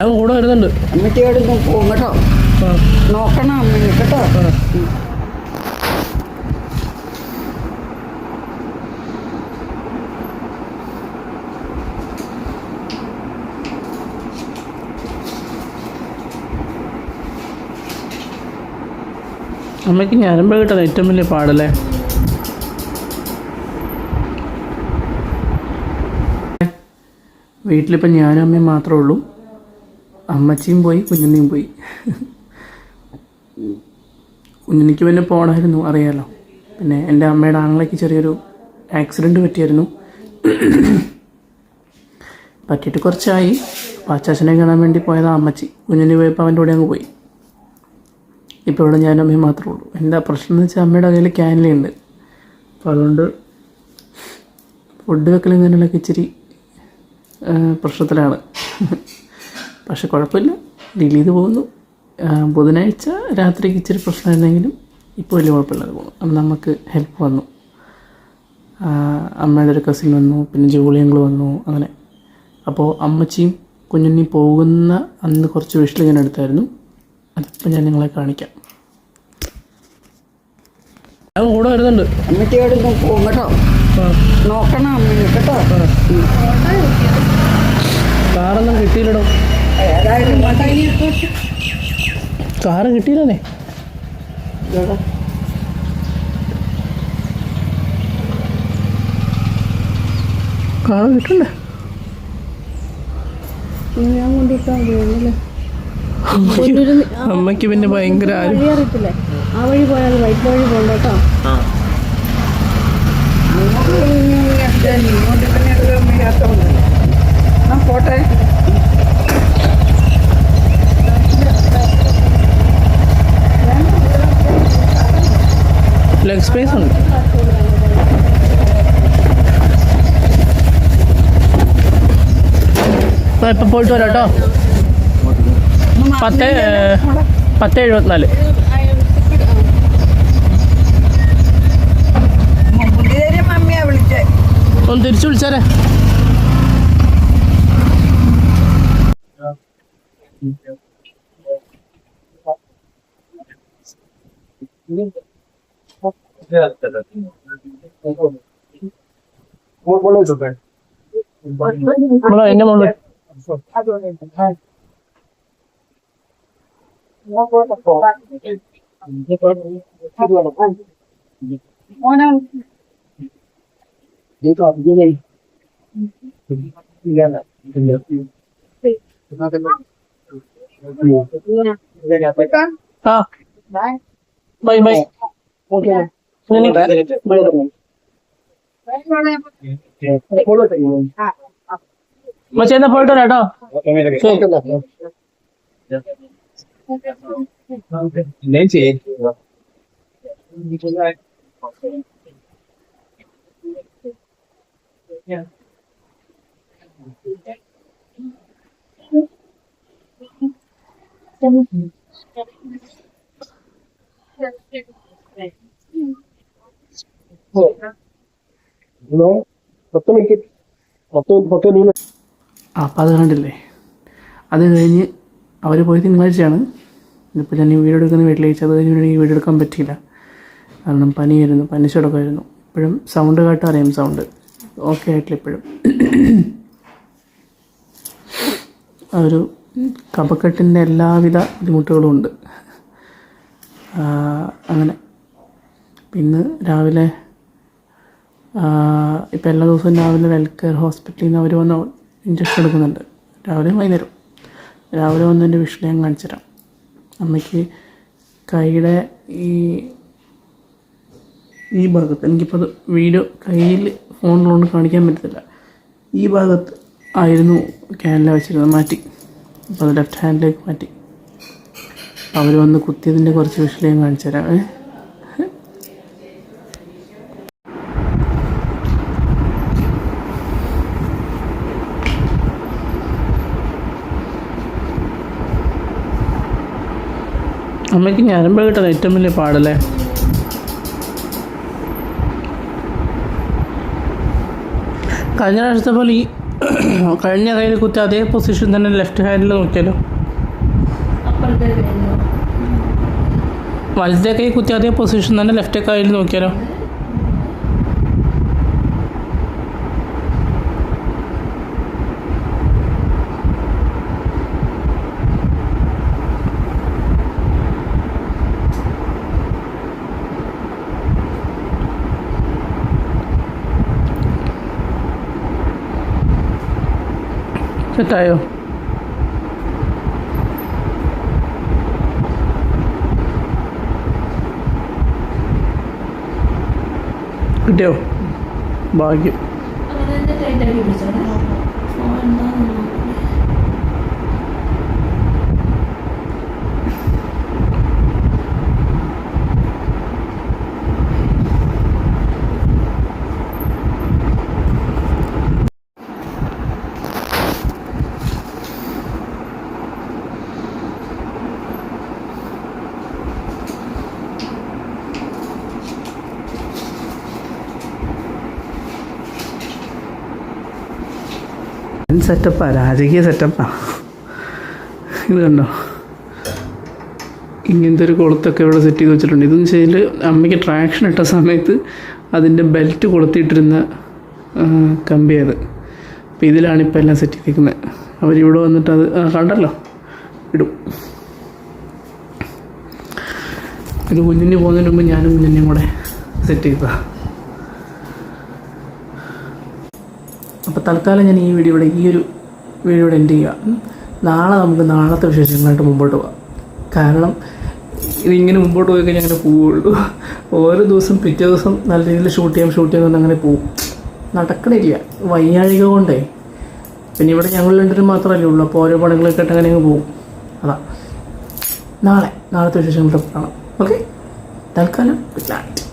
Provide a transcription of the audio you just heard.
ഞാൻ കൂടെ വരുന്നുണ്ട്. അമ്മച്ചിയോട് പോകും കേട്ടോ. നോക്കണം അമ്മ കേട്ടോ. അമ്മയ്ക്ക് ഞാനും കിട്ടുന്നത് ഏറ്റവും വലിയ പാടല്ലേ. വീട്ടിലിപ്പം ഞാനും അമ്മയും മാത്രമേ ഉള്ളൂ. അമ്മച്ചിയും പോയി, കുഞ്ഞുണ്ണിയും പോയി. കുഞ്ഞുണ്ണിക്ക് പിന്നെ പോകണമായിരുന്നു, അറിയാമല്ലോ. പിന്നെ എൻ്റെ അമ്മയുടെ ആങ്ങളയ്ക്ക് ചെറിയൊരു ആക്സിഡൻറ്റ് പറ്റിയായിരുന്നു. പറ്റിയിട്ട് കുറച്ചായി. അപ്പോൾ അച്ചാച്ചനെ കാണാൻ വേണ്ടി പോയതാണ് അമ്മച്ചി. കുഞ്ഞുണ്ണി പോയപ്പോൾ അവൻ്റെ കൂടെ അങ്ങ് പോയി. ഇപ്പോൾ ഇവിടെ ഞാനും അമ്മയും മാത്രമേ ഉള്ളൂ. എന്താ പ്രശ്നം എന്ന് വെച്ചാൽ അമ്മയുടെ കയ്യിൽ ക്യാൻലുണ്ട്. അപ്പോൾ അതുകൊണ്ട് ഫുഡ് വെക്കൽ ഇങ്ങനെയുള്ളൊക്കെ ഇച്ചിരി പ്രശ്നത്തിലാണ്. പക്ഷെ കുഴപ്പമില്ല, ഡീൽ ചെയ്ത് പോകുന്നു. ബുധനാഴ്ച രാത്രിക്ക് ഇച്ചിരി പ്രശ്നമായിരുന്നെങ്കിലും ഇപ്പോൾ വലിയ കുഴപ്പമില്ലാതെ പോകുന്നു. അപ്പം നമുക്ക് ഹെൽപ്പ് വന്നു. അമ്മയുടെ ഒരു കസിൻ വന്നു, പിന്നെ ജോലിയങ്ങൾ വന്നു, അങ്ങനെ. അപ്പോൾ അമ്മച്ചിയും കുഞ്ഞുണ്ണി പോകുന്ന അന്ന് കുറച്ച് വിഷൽ ഞാൻ എടുത്തായിരുന്നു. അതിപ്പോൾ ഞാൻ നിങ്ങളെ കാണിക്കാം. ഞാൻ കൂടെ വരുന്നുണ്ട്. അമ്മച്ചിയോട് പോകും കേട്ടോ. നോക്കണം അമ്മ കേട്ടോ. കാറൊന്നും കിട്ടിയില്ലടോ. കാറ് കിട്ടിയില്ലേ? കാറ് കിട്ടണ്ടേ? ഞാൻ കൊണ്ടിട്ടാ അമ്മയ്ക്ക് പിന്നെ ഭയങ്കര അറിയത്തില്ലേ. ആ വഴി പോയാൽ വൈറ്റ് വഴി പോകണ്ട കേട്ടോ. പോട്ടെ. ലെഗ് സ്പേസ് ഉണ്ട്. ഇപ്പം പോയിട്ട് വരാം കേട്ടോ. 10:74. ഒന്ന് തിരിച്ചു വിളിച്ചാരേ. എന്റെ മോള് ബൈ ബൈ. മച്ചേന്നാ പോയിട്ട് വരാം കേട്ടോ. അപ്പം അത് കണ്ടില്ലേ. അത് കഴിഞ്ഞ് അവർ പോയി തിങ്കളാഴ്ചയാണ്. ഇതിപ്പോൾ ഞാൻ ഈ വീഡിയോ എടുക്കുന്ന വെള്ളിയാഴ്ച. അത് കഴിഞ്ഞ് ഈ വീഡിയോ എടുക്കാൻ പറ്റിയില്ല, കാരണം പനിയായിരുന്നു, പനിച്ചടക്കമായിരുന്നു. ഇപ്പോഴും സൗണ്ട് കേട്ടാൽ അറിയാം, സൗണ്ട് ഓക്കെ ആയിട്ടില്ല ഇപ്പോഴും. ഒരു കഫക്കെട്ടിൻ്റെ എല്ലാവിധ ബുദ്ധിമുട്ടുകളും ഉണ്ട്. അങ്ങനെ പിന്നെ രാവിലെ ഇപ്പോൾ എല്ലാ ദിവസവും രാവിലെ വെൽക്കെയർ ഹോസ്പിറ്റലിൽ നിന്ന് അവർ വന്ന് ഇഞ്ചക്ഷൻ എടുക്കുന്നുണ്ട്, രാവിലെയും വൈകുന്നേരം. രാവിലെ വന്ന് എൻ്റെ വിഷയം ഞാൻ കാണിച്ചു തരാം. അമ്മയ്ക്ക് കൈയുടെ ഈ ഭാഗത്ത്, എനിക്കിപ്പോൾ അത് വീഡിയോ കയ്യിൽ ഫോണിലുകൊണ്ട് കാണിക്കാൻ പറ്റത്തില്ല, ഈ ഭാഗത്ത് ആയിരുന്നു ക്യാനില വെച്ചിരുന്നത്, മാറ്റി. അപ്പോൾ അത് ലെഫ്റ്റ് ഹാൻഡിലേക്ക് മാറ്റി. അവർ വന്ന് കുത്തിയതിൻ്റെ കുറച്ച് വിഷയം കാണിച്ചു തരാം. അമ്മയ്ക്ക് ഞരമ്പ് കിട്ടുന്നത് ഏറ്റവും വലിയ പാടല്ലേ. കഴിഞ്ഞ പ്രാവശ്യത്തെ പോലെ ഈ കഴിഞ്ഞ കയ്യിൽ കുത്തി അതേ പൊസിഷൻ തന്നെ ലെഫ്റ്റ് ഹാൻഡിൽ നോക്കിയാലോ? അപ്പുറത്തെ കയ്യിലോ? വലത്തെ കൈ കുത്തി അതേ പൊസിഷൻ തന്നെ ലെഫ്റ്റ് കയ്യിൽ നോക്കിയാലോ? സെറ്റായോ? കിട്ടിയോ? ഭാഗ്യം. അങ്ങനെ ടൈറ്റാക്കി പിടിച്ചോളെ. എന്താ സെറ്റപ്പാ, രാജകീയ സെറ്റപ്പാ. ഇത് കണ്ടോ, ഇങ്ങനത്തെ ഒരു കൊളുത്തൊക്കെ ഇവിടെ സെറ്റ് ചെയ്ത് വെച്ചിട്ടുണ്ട്. ഇതെന്ന് വെച്ചാൽ അമ്മയ്ക്ക് ട്രാക്ഷൻ ഇട്ട സമയത്ത് അതിൻ്റെ ബെൽറ്റ് കൊളുത്തിയിട്ടിരുന്ന കമ്പിയത്. അപ്പോൾ ഇതിലാണ് ഇപ്പോൾ എല്ലാം സെറ്റ് ചെയ്തിരിക്കുന്നത്. അവരിവിടെ വന്നിട്ട് അത് കണ്ടല്ലോ ഇടും. ഇത് കുഞ്ഞിന് പോകുന്നതിന് മുമ്പ് ഞാനും കുഞ്ഞിനെയും കൂടെ സെറ്റ് ചെയ്തതാണ്. അപ്പോൾ തൽക്കാലം ഞാൻ ഈ വീഡിയോ ഇവിടെ എൻഡ് ചെയ്യുക. നാളെ നമുക്ക് നാളത്തെ വിശേഷങ്ങളായിട്ട് മുമ്പോട്ട് പോകാം. കാരണം ഇതിങ്ങനെ മുമ്പോട്ട് പോയി കഴിഞ്ഞാൽ അങ്ങനെ പോവുള്ളൂ. ഓരോ ദിവസം പിറ്റേ ദിവസം നല്ല രീതിയിൽ ഷൂട്ട് ചെയ്യാൻ അങ്ങനെ പോവും. നടക്കണില്ല, വയ്യാഴിക കൊണ്ടേ. പിന്നെ ഇവിടെ ഞങ്ങൾ രണ്ടുപേരും മാത്രമല്ലേ ഉള്ളൂ. അപ്പോൾ ഓരോ പടങ്ങളൊക്കെ ഇട്ട് അങ്ങനെ അങ്ങ് പോവും. അതാ നാളത്തെ വിശേഷങ്ങളൊക്കെ കാണാം. ഓക്കെ, തൽക്കാലം ഗുഡ് നൈറ്റ്.